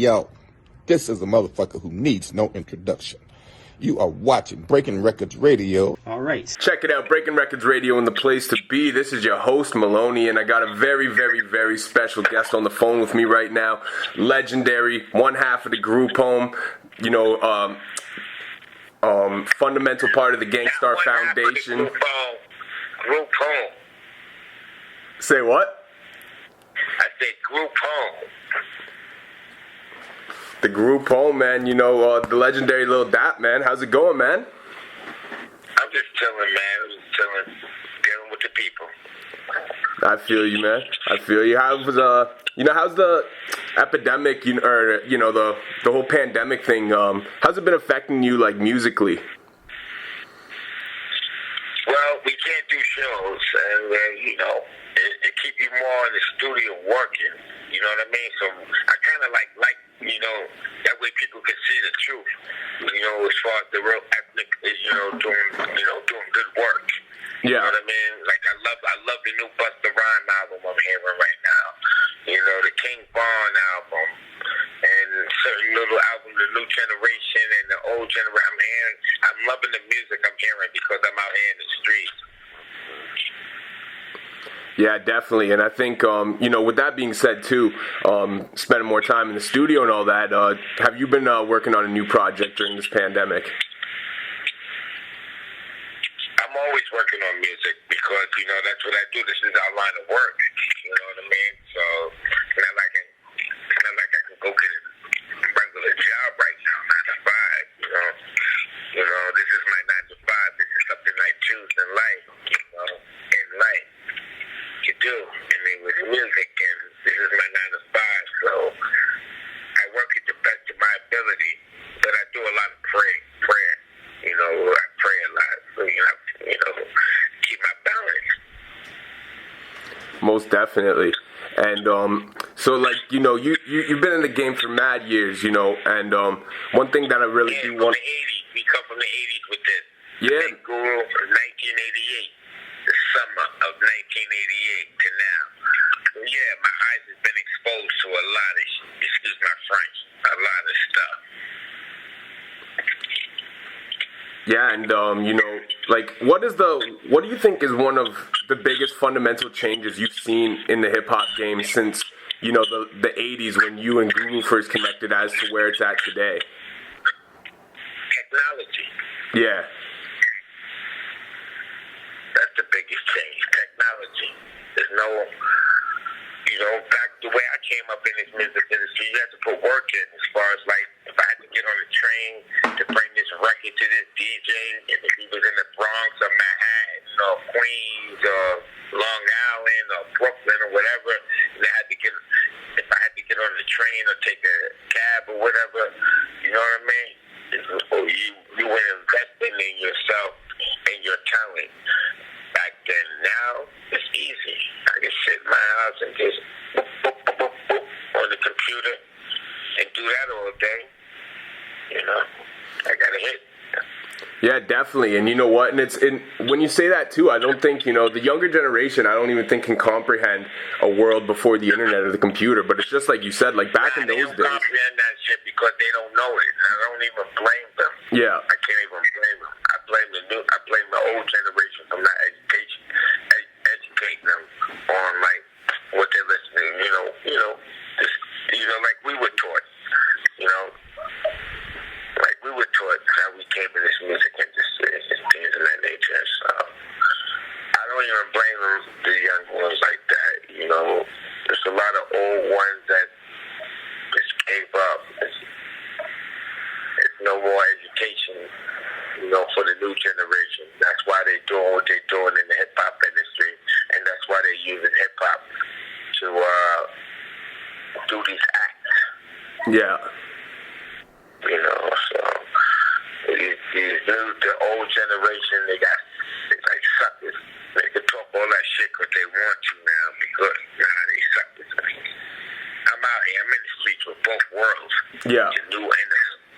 Yo, this is a motherfucker who needs no introduction. You are watching Breaking Records Radio. All right. Check it out, Breaking Records Radio and the place to be. This is your host, Maloney, and I got a very, very, very special guest on the phone with me right now. Legendary, one half of the group home, fundamental part of the Starr Foundation. Group home. Say what? I said group home. The group home, man. The legendary Lil Dap, man. How's it going, man? I'm just chilling, man. I'm just chilling, dealing with the people. I feel you, man. I feel you. How's the epidemic, the whole pandemic thing? How's it been affecting you, like, musically? Well, we can't do shows, and it keep you more in the studio working. You know what I mean? So I kind of like that way people can see the truth. As far as the real ethnic is, doing good work. Yeah. You know what I mean? Like I love the new Busta Rhymes album I'm hearing right now. The King Von album and certain little albums, the new generation and the old generation. I'm loving the music I'm hearing because I'm out here in the streets. Yeah, definitely. And I think, with that being said, too, spending more time in the studio and all that, have you been working on a new project during this pandemic? I'm always working on music because, that's what I do. This is our line of work. You know what I mean? So it's not like I can go get a regular job right now, 9 to 5, This is my 9 to 5. This is something I choose in life, in life. To do, with music, and this is my 9 to 5, so I work at the best of my ability, but I do a lot of prayer. I pray a lot, so keep my balance. Most definitely. And so, like, you've been in the game for mad years, and one thing that I really do want. The 80s, we come from the 80s with this. Yeah. Big Guru from 1988. The summer of 1988 to now. So yeah, my eyes have been exposed to a lot of, excuse my French, a lot of stuff. Yeah, and what do you think is one of the biggest fundamental changes you've seen in the hip hop game since, the 80s when you and Guru first connected as to where it's at today? Technology. Yeah. That's the biggest change. Technology. There's no, back the way I came up in this music industry, you had to put work in as far as, like, if I had to get on the train to bring this record to this DJ, and if he was in the Bronx or Manhattan or Queens or Long Island or Brooklyn or whatever, and if I had to get on the train or take a cab or whatever, you know what I mean? You were investing in yourself and your talent. Back then, now it's easy. I can sit in my house and just boop, boop, boop, boop, boop on the computer and do that all day. I got a hit. Yeah, definitely. And you know what? And when you say that too, I don't think, the younger generation, I don't even think can comprehend a world before the internet or the computer. But it's just like you said, like back in those days. They don't comprehend that shit because they don't know it. I don't even blame them. Yeah. I can't even blame them. I blame the old generation from not educating them on like what they're listening. Like we were taught. Like we were taught how we came in this music industry and things of that nature. So I don't even blame them, the young ones like that. There's a lot of old ones that just gave up. It's no more education, for the new generation. That's why they're doing what they're doing in the hip hop industry, and that's why they're using hip hop to do these acts. Yeah. So the old generation, they like suckers. They can talk all that shit because they want to now because they suckers. I'm out here. I'm in the streets with both worlds. Yeah. The new and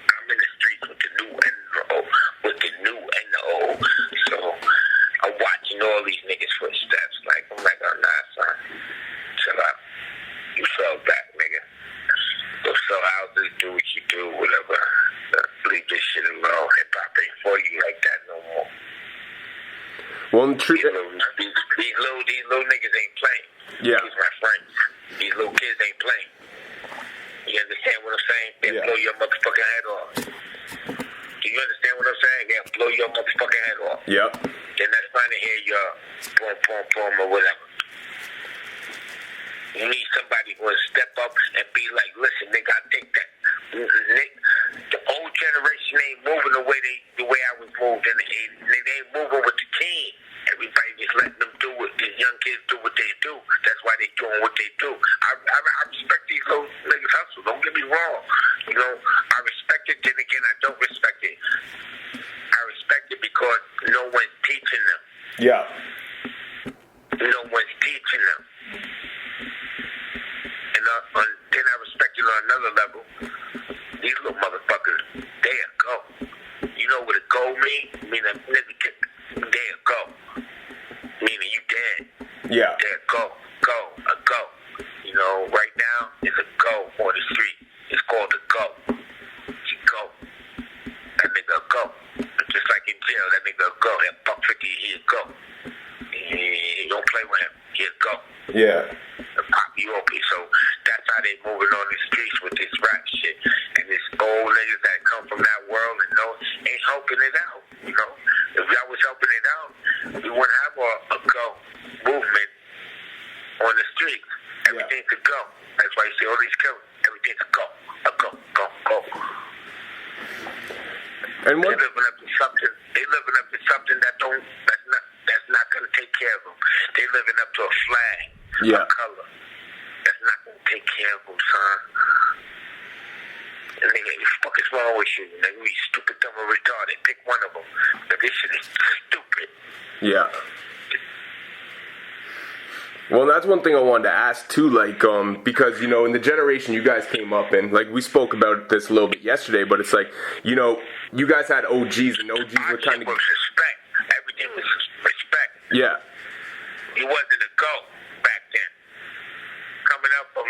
I'm in the streets with the new and the old. So I'm watching all these niggas' footsteps. I'm like, oh nah, son, chill out. You fell back, nigga. Go sell houses. just do what you do, whatever. Leave this shit alone. Hip-hop ain't for you like that no more. Well, these little niggas ain't playing. Yeah. These my friends. These little kids ain't playing. You understand what I'm saying? They'll blow your motherfucking head off. Do you understand what I'm saying? They'll blow your motherfucking head off. Yep. They're not trying to hear your boom, boom, boom, or whatever. You need somebody who will step up and be like, listen, nigga, I think that the old generation ain't moving the way I was moved in the 80s. They ain't moving with the team. Everybody just letting them do what these young kids do what they do. That's why they doing what they do. I respect these little niggas hustle. Don't get me wrong. You know, I respect it. Then again, I don't respect it. I respect it because no one's teaching them. Yeah. No one's teaching them. And then I respect it on another level. These little motherfuckers, they'll go. You know what a go mean? I mean, a nigga get, they'll go. Meaning you dead. Yeah. They'll go. A go. You know, right now, it's a go on the street. It's called a go. You go. That nigga a go. Just like in jail, that nigga a go. That buck 50, he'll go. You don't play with him. He'll go. Yeah. Pop you open. So that's how they moving on the streets with this rap shit. And this old niggas that come from that world and know ain't helping it out. You know, if y'all was helping it out, we wouldn't have a go movement on the streets. Everything's a go. That's why you see all these killers. Everything's a go. Go. And what? They living up to something. They living up to something that's not gonna take care of them. They living up to a flag. Yeah. A color. That's not gonna take care of them, son. And nigga, what the fuck is wrong with you? Nigga, you stupid, dumb, or retarded. Pick one of them. But this shit is stupid. Yeah. Well, that's one thing I wanted to ask too, like, because, you know, in the generation you guys came up in, like, we spoke about this a little bit yesterday, but it's like, you know, you guys had OGs, and OGs were kind of... respect. Everything was respect. Yeah. You wasn't a go back then. Coming up from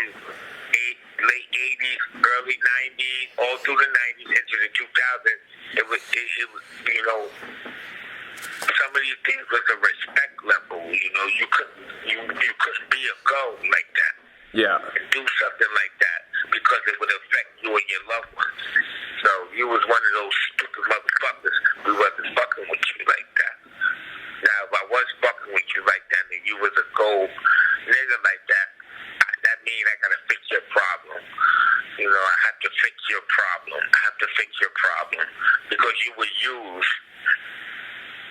late 80s, early 90s, all through the 90s into the 2000s, it was you know, some of these things was a respect level. You know, you couldn't be a go like that. Yeah. And do something like that because it would affect you and your loved ones. So you was one of those stupid motherfuckers. We wasn't fucking with you like that. Now, if I was fucking with you like that and you was a gold nigga like that, that means I gotta fix your problem. You know, I have to fix your problem. I have to fix your problem because you were used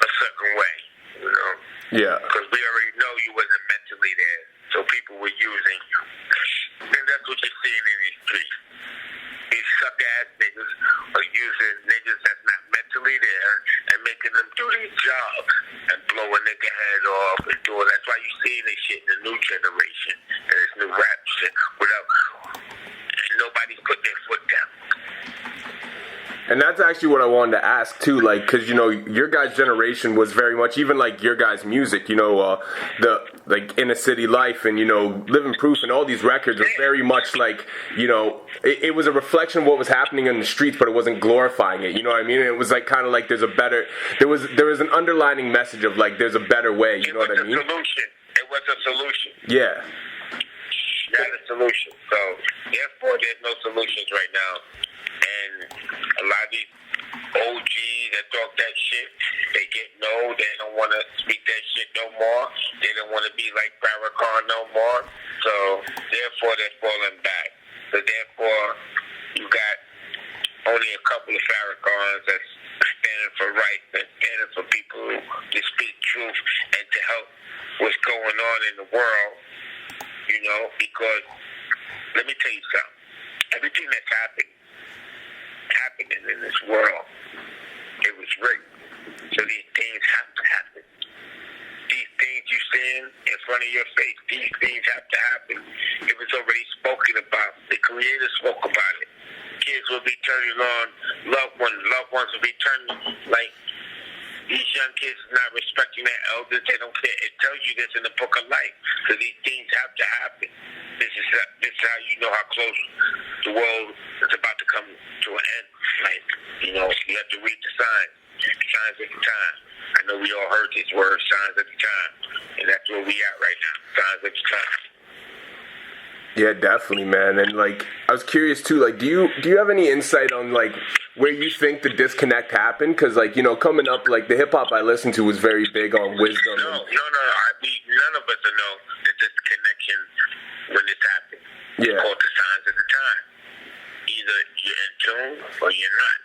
a certain way, you know? Yeah. Because we already know you wasn't mentally there, so people were using you. And that's what you're seeing in these streets. These suck-ass niggas are using niggas that's not mentally there and making them do these jobs and blow a nigga head off and do it. That's why you see this shit in the new generation and this new rap shit without nobody's putting their foot down. And that's actually what I wanted to ask too, like, because, you know, your guys' generation was very much, even like your guys' music, you know, the like Inner City Life and, you know, Living Proof and all these records are very much like, you know, it was a reflection of what was happening in the streets, but it wasn't glorifying it. You know what I mean? It was like kind of like there was an underlining message of like there's a better way. You know what I mean? It was a solution. Yeah. Not a solution. So therefore, there's no solutions right now. And a lot of these OGs that talk that shit, they get no, they don't want to speak that shit no more. They don't want to be like Farrakhan no more. So therefore, they're falling back. So therefore, you got only a couple of Farrakhans that's standing for rights and standing for people to speak truth and to help what's going on in the world. You know, because let me tell you something. Everything that's happening in this world, it was rigged. So these things have to happen. These things you seeing in front of your face, these things have to happen. It was already spoken about. The Creator spoke about it. Kids will be turning on loved ones will be turning like these young kids not respecting their elders. They don't care. It tells you this in the book of life. So these things have to happen. this is how you know how close the world is about to come to an end. Like, you know, you have to read the signs at the time. I know we all heard this word, signs at the time, and that's where we at right now, signs at the time. Yeah, definitely, man. And like, I was curious too. Like, do you have any insight on like where you think the disconnect happened? Because like, you know, coming up, like the hip hop I listened to was very big on wisdom. No. None of us know the disconnection when this happened. Yeah. It's called the signs of the time. Either you're in tune or you're not.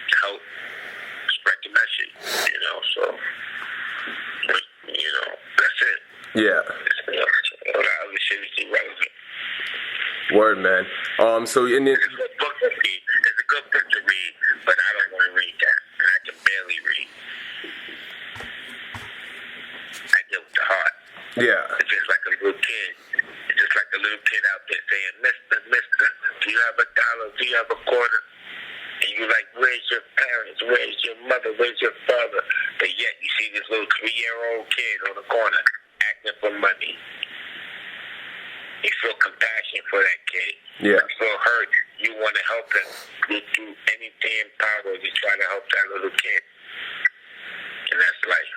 To help spread the message, you know. So, you know, that's it. Yeah. All that other shit is irrelevant. Word, man. So in it. It's a good book to read. It's a good book to read, but I don't want to read that, and I can barely read. I deal with the heart. Yeah. It's just like a little kid. It's just like a little kid out there saying, Mister, do you have $1? Do you have a quarter? And you're like, where's your parents? Where's your mother? Where's your father? But yet you see this little 3-year-old kid on the corner asking for money. You feel compassion for that kid. Yeah. You feel hurt. You want to help him. You do anything in power to try to help that little kid. And that's life.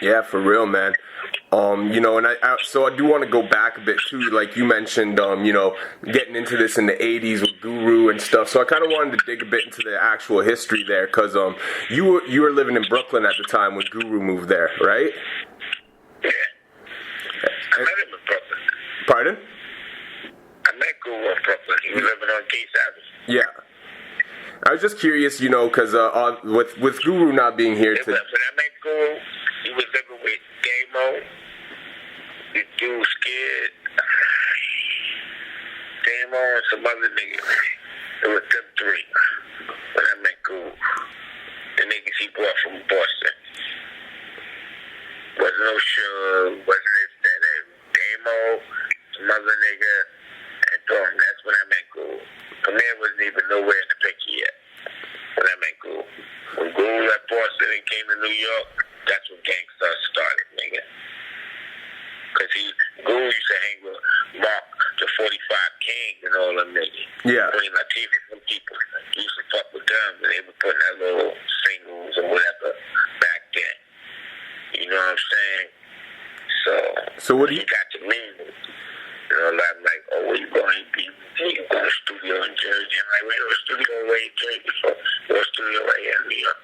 Yeah, for real, man. You know, and so I do want to go back a bit too. Like you mentioned, you know, getting into this in the '80s with Guru and stuff. So I kind of wanted to dig a bit into the actual history there, because you were living in Brooklyn at the time when Guru moved there, right? Yeah. I met him in Brooklyn. Pardon? I met Guru in Brooklyn. He was living on Case Avenue. Yeah. I was just curious, you know, because with Guru not being here When I met Guru, he was living with Damo, the dude Scared, Damo, and some other niggas. It was them three when I met Guru. The niggas he brought from Boston. Wasn't no Suge, wasn't this, that. Damo, some other nigga, and Thorn. That's when I met Guru. Premier wasn't even nowhere in the picture yet when I met Guru. When Guru left Boston and came to New York, that's when Gangstar started, nigga. Because Guru used to hang with Mark, the 45 Kings, and all them niggas. Yeah. Queen Latifah, some people. He used to fuck with them, and they were putting that little singles or whatever back then. You know what I'm saying? So what do you got to me? You know, I'm like, oh, where you going? You go to the studio in Jersey. I'm like, wait, no studio way in Jersey. So, no studio right here in New York.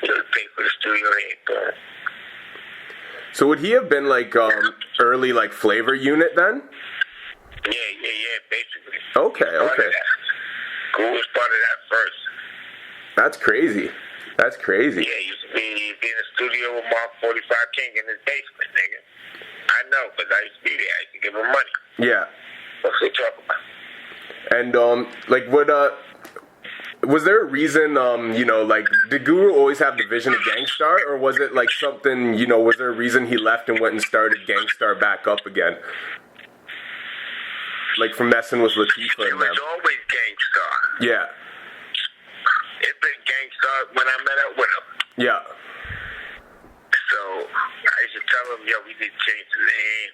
You know, pay for the studio here, bro. So would he have been like early like Flavor Unit then? Yeah, basically. Okay. Guru was part of that first. That's crazy. Yeah, he used to be in the studio with Mark 45 King in his basement, nigga. I know, because I used to be there. I used to give him money. Yeah. What's he talking about? And like was there a reason, you know, like, did Guru always have the vision of Gangstar, or was it like something, you know, was there a reason he left and went and started Gangstar back up again? Like from messing with Latifah and them. It was always Gangstar. Yeah. It's been Gangstar when I met up with him. Yeah. So I used to tell him, yo, we need to change the name,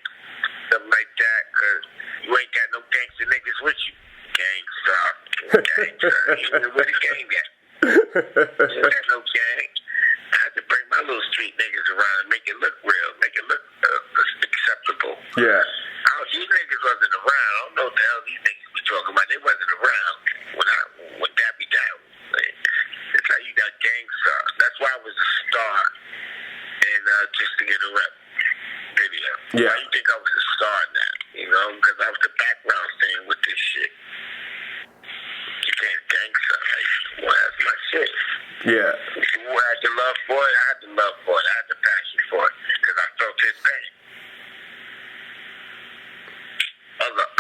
something like that, because you ain't got no gangster niggas with you. Gangstar. Where the gang at? You ain't got no gang. I had to bring my little street niggas around and make it look real, make it look acceptable. Yeah. These niggas wasn't around. I don't know what the hell these niggas were talking about. They wasn't around when that be down. It's how you got Gangstar. That's why I was a star. And just to get a rep video. Yeah. Why you think I was a star now? You know, because I was the background thing with this shit. You can't Gangstar. Well, that's my shit. Yeah. Who I had the love for it? I had the love for it. I had the passion for it. Because I felt his pain.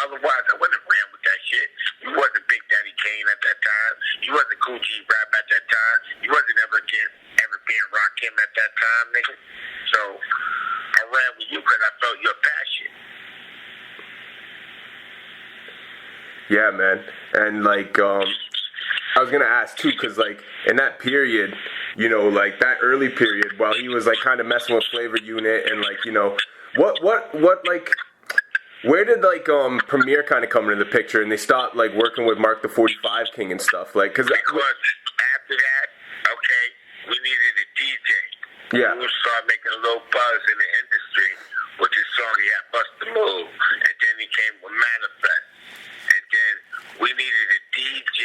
Otherwise, I wouldn't have ran with that shit. You wasn't Big Daddy Kane at that time. You wasn't Cool G Rap at that time. You wasn't ever being Rakim at that time, nigga. So I ran with you because I felt your passion. Yeah, man. And like, I was gonna ask too, cause like in that period, you know, like that early period, while he was like kind of messing with Flavor Unit and like, you know, What like? Where did like Premier kind of come into the picture, and they stopped like working with Mark the 45 King and stuff, like because after that, okay, we needed a DJ. Yeah. We started making a little buzz in the industry with this song he had, Bust the Move, and then he came with Manifest, and then we needed a DJ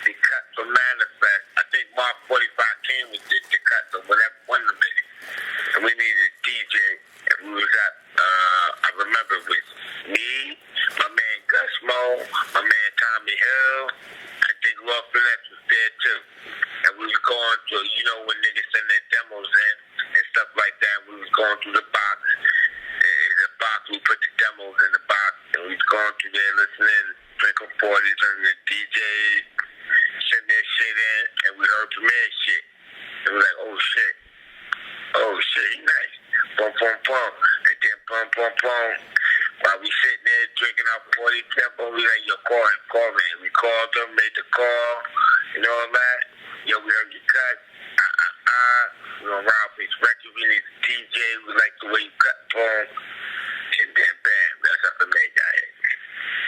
to cut for Manifest. I think Mark 45 King was the cut or whatever, one of them, and we needed a DJ, and we was at. I remember it was me, my man Gus Mo, my man Tommy Hill. I think Lord Finesse was there too. And we was going through, you know, when niggas send their demos in and stuff like that, we was going through the box. In the box, we put the demos in the box, and we was going through there listening, drinking 40s, and the DJ send their shit in, and we heard Premier shit. And we was like, oh shit, he nice. Boom, boom, boom. And then boom, boom, boom. While we sitting there drinking our 40 tempo, we like, yo, call me. We called them, made the call, and all that. Yo, we heard you cut. We on Rob Pitch Record. We need a DJ. We like the way you cut, boom. And then bam, that's how the made that.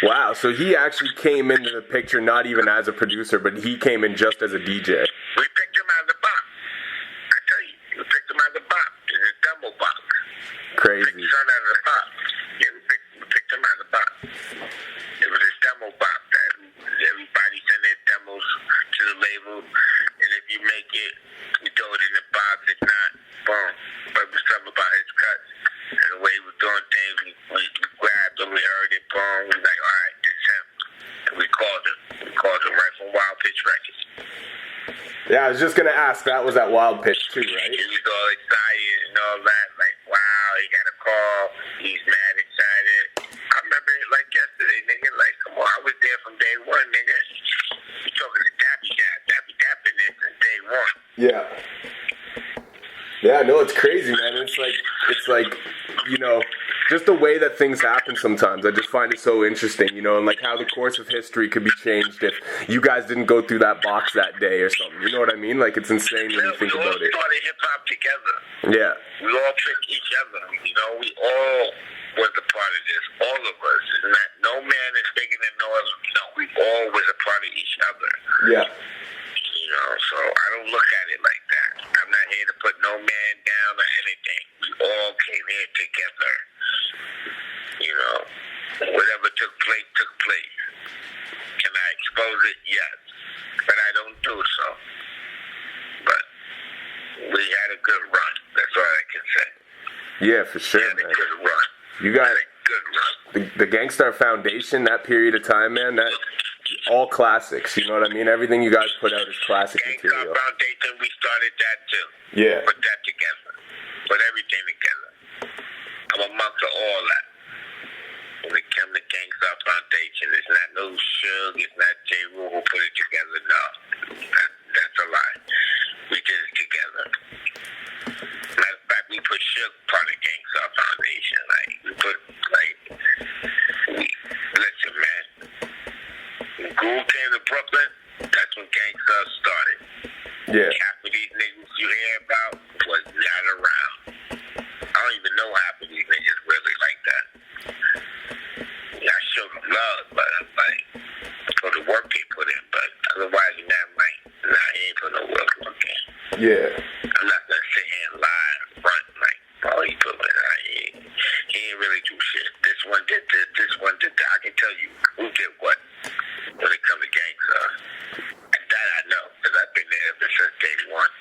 Wow, so he actually came into the picture not even as a producer, but he came in just as a DJ. We picked him out of the box. I tell you, we picked him out of the box. In his demo box. Crazy. Picked his son out of the box. Yeah, we picked him out of the box. It was his demo box that everybody sent their demos to the label, and if you make it, we throw it in the box. If not, boom. But it was something about his cuts and the way he was doing things. We grabbed him, we heard it, boom. We was like, all right, this is him. And we called him. We called him right from Wild Pitch Records. Yeah, I was just gonna ask. That was at Wild Pitch too, right? He was all excited and all that. Like, wow, he got a call. He's mad excited. I remember it like yesterday, nigga. Like, come on, I was there from day one, nigga. You talking to Dappy Dap in there since day one. Yeah. Yeah, no, it's crazy, man. It's like, you know, just the way that things happen sometimes. I just find it so interesting, you know, and like how the course of history could be changed if you guys didn't go through that box that day or something. You know what I mean? Like, it's insane when you think about it. We all started hip-hop together. Yeah. We all picked each other. You know, we all was a part of this. All of us. No man is bigger than no other. You know, we all was a part of each other. Yeah. You know, so I don't look at it like that. I'm not here to put no man down or anything. We all came here together. You know, whatever took place, took place. Can I expose it? Yes. But I don't do so. But we had a good run. That's all I can say. Yeah, for sure, we had man. a good run. You got a good run. the Gangstar Foundation, that period of time, man, that all classics, you know what I mean? Everything you guys put out is classic material. Gangstar Foundation, we started that too. Yeah. Put that together. Put everything together. I'm amongst all that. When it comes to Gangstar Foundation, it's not no Suge, it's not J. Rule who put it together. No. That's a lie. We did it together. Matter of fact, we put Suge part of Gangstar Foundation. Like, we put, listen, man. When Groove came to Brooklyn, that's when Gangstar started. Yeah. Half of these niggas you hear about was not around. I don't even know half of these niggas really like that. Yeah, I showed them love, but like, for the work they put in, but otherwise than that, like, nah, he ain't put no work in. Yeah. I'm not gonna sit here and lie in front, like, oh, he put it, he ain't really do shit. This one did this, this one did that. I can tell you who did what when it comes to Gangstar. That I know, because I've been there ever since day one.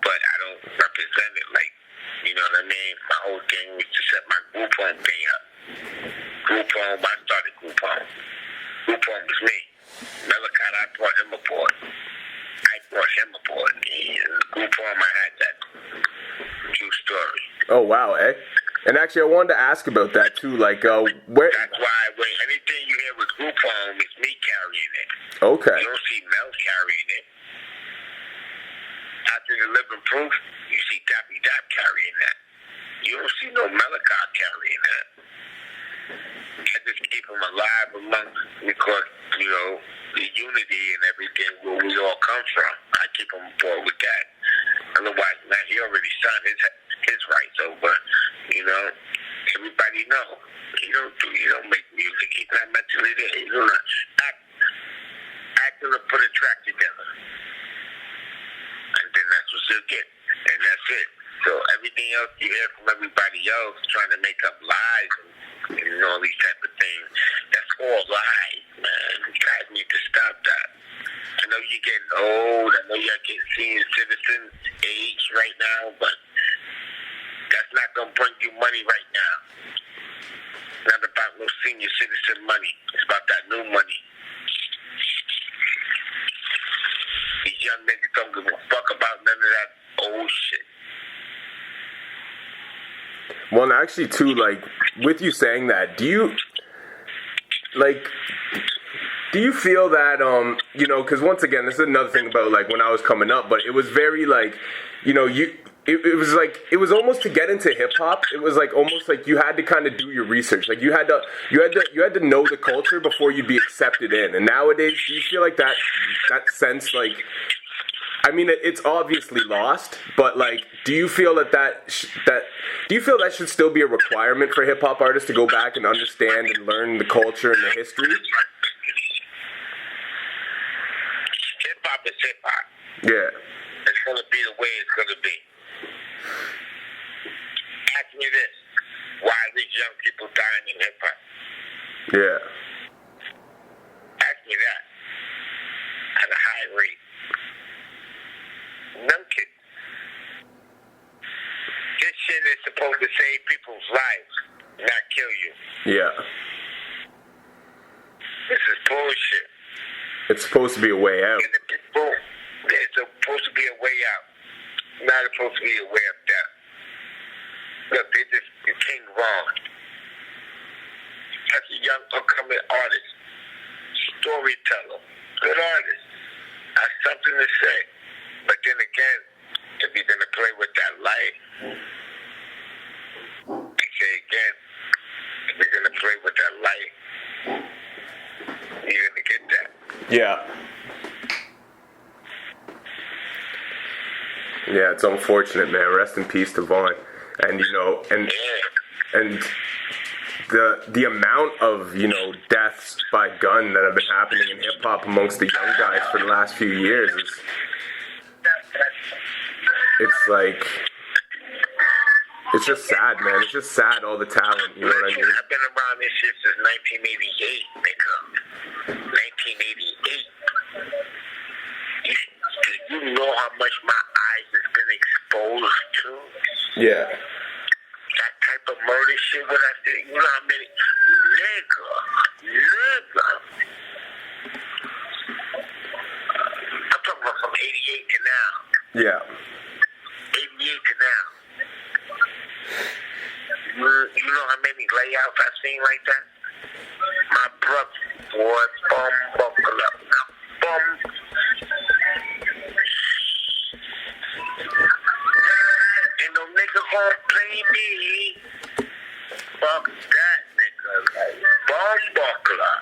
But I don't represent it like, you know what I mean? My whole thing was to set my group home thing up. Group home, I started group home. Group home was me. Melakot, I brought him aboard. Group home, I had that. True story. Oh, wow, eh? And actually, I wanted to ask about that, too. Like, where... That's why when anything you hear with group home, it's me carrying it. Okay. You don't see Mel carrying it. After the Living Proof, you see Dappy Dap carrying that. You don't see no Malakot carrying that. I just keep him alive because, you know, the unity and everything where we all come from. I keep him aboard with that. Otherwise, man, he already signed his dance rights over. You know, everybody know. You don't make music. He's not mentally there. He's gonna act to put a track together, and then that's what you'll get, and that's it. So everything else you hear from everybody else trying to make up lies and all these type of things, that's all lies, man. You guys need to stop that. I know you're getting old. I know you're getting senior citizen age right now, but that's not gonna bring you money right now. It's not about no senior citizen money. It's about that new money. These young niggas don't give a fuck about none of that old shit. Well, and actually, too, like, with you saying that, do you feel that, you know, because once again, this is another thing about, like, when I was coming up, but it was very, like, you know, it was like, it was almost to get into hip-hop, it was, like, almost like you had to kind of do your research. Like, you had to know the culture before you'd be accepted in. And nowadays, do you feel like that sense, like, I mean, it's obviously lost, but, like, do you feel that should still be a requirement for hip-hop artists to go back and understand and learn the culture and the history? Hip-hop is hip-hop. Yeah. It's going to be the way it's going to be. Ask me this. Why are these young people dying in hip-hop? Yeah. Ask me that. At a high rate. Young kids. This shit is supposed to save people's lives, not kill you. Yeah. This is bullshit. It's supposed to be a way out. And the people, it's supposed to be a way out. Not supposed to be a way of death. Look, they just became wrong. That's a young upcoming artist, storyteller, good artist. Has something to say. But then again, if you're gonna play with that light, I say again, if you're gonna play with that light, you're gonna get that. Yeah. Yeah, it's unfortunate, man. Rest in peace to Vaughn. And, you know, and the amount of, you know, deaths by gun that have been happening in hip-hop amongst the young guys for the last few years is, it's like, it's just sad, man. It's just sad, all the talent, you know what I mean? I've been around this shit since 1988, nigga. 1988. Do you know how much my eyes has been exposed to? Yeah. That type of murder shit, what I said, you know how many? Nigga. I'm talking about from 88 to now. Yeah. 88 to now. You know how many layouts I've seen like that? My brother was buckle up. Bum. Ain't no nigga gonna play me. Fuck that nigga. Buckle up.